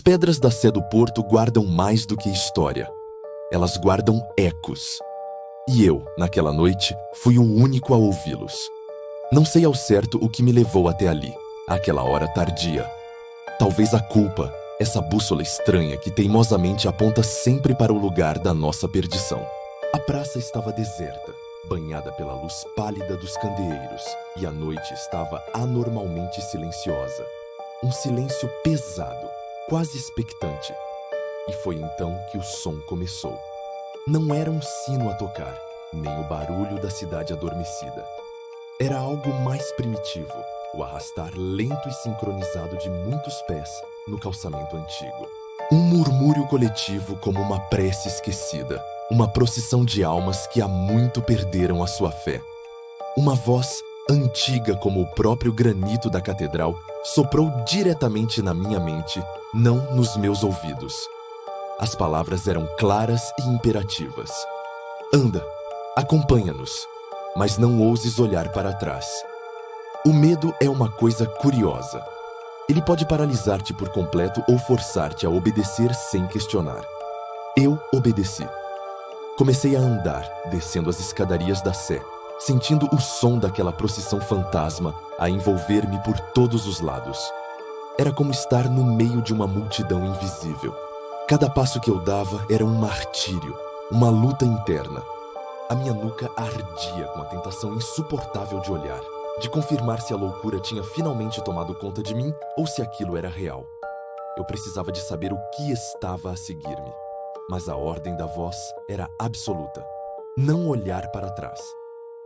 pedras da Sé do Porto guardam mais do que história. Elas guardam ecos. E eu, naquela noite, fui o único a ouvi-los. Não sei ao certo o que me levou até ali, àquela hora tardia. Talvez a culpa, essa bússola estranha que teimosamente aponta sempre para o lugar da nossa perdição. A praça estava deserta, banhada pela luz pálida dos candeeiros, e a noite estava anormalmente silenciosa. Um silêncio pesado, quase expectante. E foi então que o som começou. Não era um sino a tocar, nem o barulho da cidade adormecida. Era algo mais primitivo, o arrastar lento e sincronizado de muitos pés no calçamento antigo. Um murmúrio coletivo como uma prece esquecida, uma procissão de almas que há muito perderam a sua fé. Uma voz antiga como o próprio granito da catedral soprou diretamente na minha mente, não nos meus ouvidos. As palavras eram claras e imperativas. Anda, acompanha-nos, mas não ouses olhar para trás. O medo é uma coisa curiosa. Ele pode paralisar-te por completo ou forçar-te a obedecer sem questionar. Eu obedeci. Comecei a andar, descendo as escadarias da Sé, sentindo o som daquela procissão fantasma a envolver-me por todos os lados. Era como estar no meio de uma multidão invisível. Cada passo que eu dava era um martírio, uma luta interna. A minha nuca ardia com a tentação insuportável de olhar, de confirmar se a loucura tinha finalmente tomado conta de mim ou se aquilo era real. Eu precisava de saber o que estava a seguir-me, mas a ordem da voz era absoluta: não olhar para trás.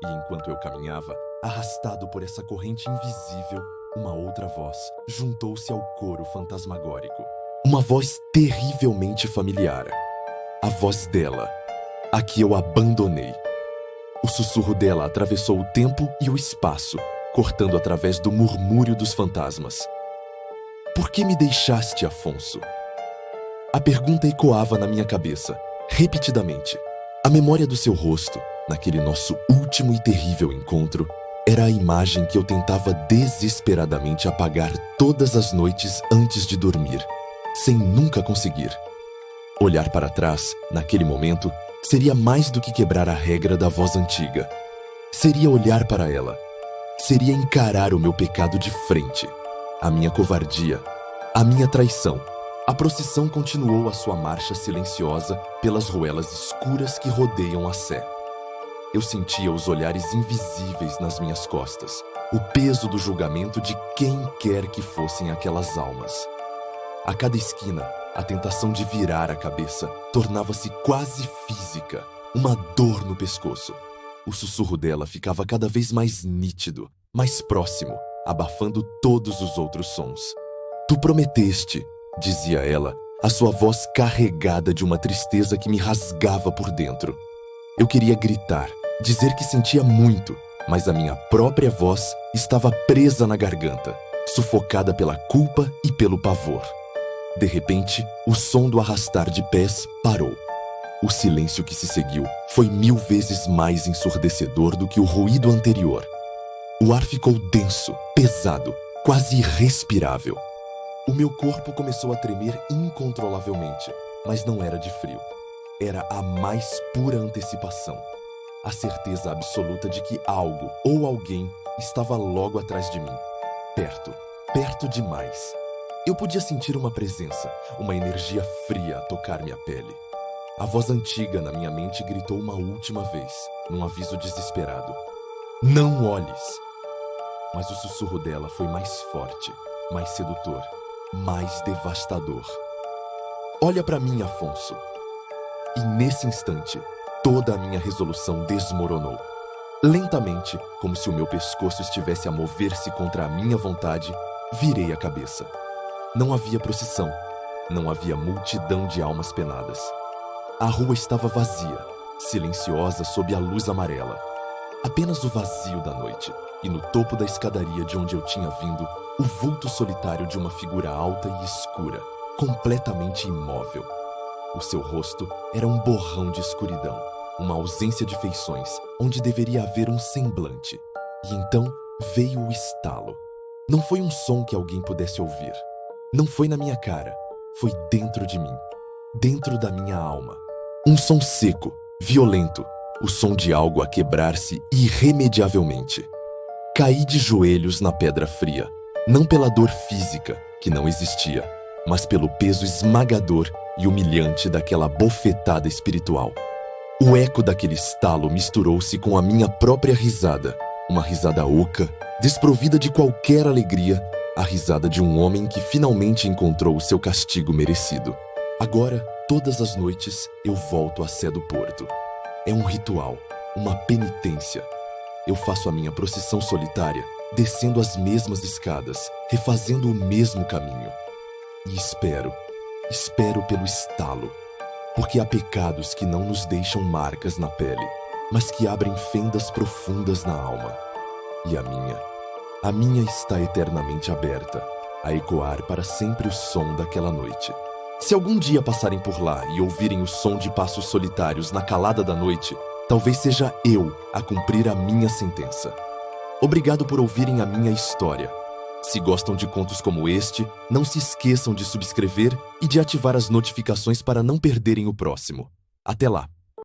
E enquanto eu caminhava, arrastado por essa corrente invisível, uma outra voz juntou-se ao coro fantasmagórico. Uma voz terrivelmente familiar. A voz dela, a que eu abandonei. O sussurro dela atravessou o tempo e o espaço, cortando através do murmúrio dos fantasmas. Por que me deixaste, Afonso? A pergunta ecoava na minha cabeça, repetidamente. A memória do seu rosto, naquele nosso último e terrível encontro, era a imagem que eu tentava desesperadamente apagar todas as noites antes de dormir, sem nunca conseguir. Olhar para trás, naquele momento, seria mais do que quebrar a regra da voz antiga. Seria olhar para ela. Seria encarar o meu pecado de frente. A minha covardia. A minha traição. A procissão continuou a sua marcha silenciosa pelas ruelas escuras que rodeiam a Sé. Eu sentia os olhares invisíveis nas minhas costas, o peso do julgamento de quem quer que fossem aquelas almas. A cada esquina, a tentação de virar a cabeça tornava-se quase física, uma dor no pescoço. O sussurro dela ficava cada vez mais nítido, mais próximo, abafando todos os outros sons. Tu prometeste, dizia ela, a sua voz carregada de uma tristeza que me rasgava por dentro. Eu queria gritar, dizer que sentia muito, mas a minha própria voz estava presa na garganta, sufocada pela culpa e pelo pavor. De repente, o som do arrastar de pés parou. O silêncio que se seguiu foi 1000 vezes mais ensurdecedor do que o ruído anterior. O ar ficou denso, pesado, quase irrespirável. O meu corpo começou a tremer incontrolavelmente, mas não era de frio. Era a mais pura antecipação. A certeza absoluta de que algo ou alguém estava logo atrás de mim. Perto, perto demais. Eu podia sentir uma presença, uma energia fria a tocar minha pele. A voz antiga na minha mente gritou uma última vez, num aviso desesperado. Não olhes! Mas o sussurro dela foi mais forte, mais sedutor, mais devastador. Olha para mim, Afonso. E nesse instante, toda a minha resolução desmoronou. Lentamente, como se o meu pescoço estivesse a mover-se contra a minha vontade, virei a cabeça. Não havia procissão, não havia multidão de almas penadas. A rua estava vazia, silenciosa sob a luz amarela. Apenas o vazio da noite, e no topo da escadaria de onde eu tinha vindo, o vulto solitário de uma figura alta e escura, completamente imóvel. O seu rosto era um borrão de escuridão, uma ausência de feições, onde deveria haver um semblante. E então veio o estalo. Não foi um som que alguém pudesse ouvir. Não foi na minha cara. foi dentro de mim, dentro da minha alma. Um som seco, violento, o som de algo a quebrar-se irremediavelmente. Caí de joelhos na pedra fria, não pela dor física, que não existia, mas pelo peso esmagador e humilhante daquela bofetada espiritual. O eco daquele estalo misturou-se com a minha própria risada, uma risada oca, desprovida de qualquer alegria, a risada de um homem que finalmente encontrou o seu castigo merecido. Agora, todas as noites, eu volto à Sé do Porto. É um ritual, uma penitência. Eu faço a minha procissão solitária, descendo as mesmas escadas, refazendo o mesmo caminho. E espero pelo estalo, porque há pecados que não nos deixam marcas na pele, mas que abrem fendas profundas na alma. E a minha está eternamente aberta, a ecoar para sempre o som daquela noite. Se algum dia passarem por lá e ouvirem o som de passos solitários na calada da noite, talvez seja eu a cumprir a minha sentença. Obrigado por ouvirem a minha história. Se gostam de contos como este, não se esqueçam de subscrever e de ativar as notificações para não perderem o próximo. Até lá!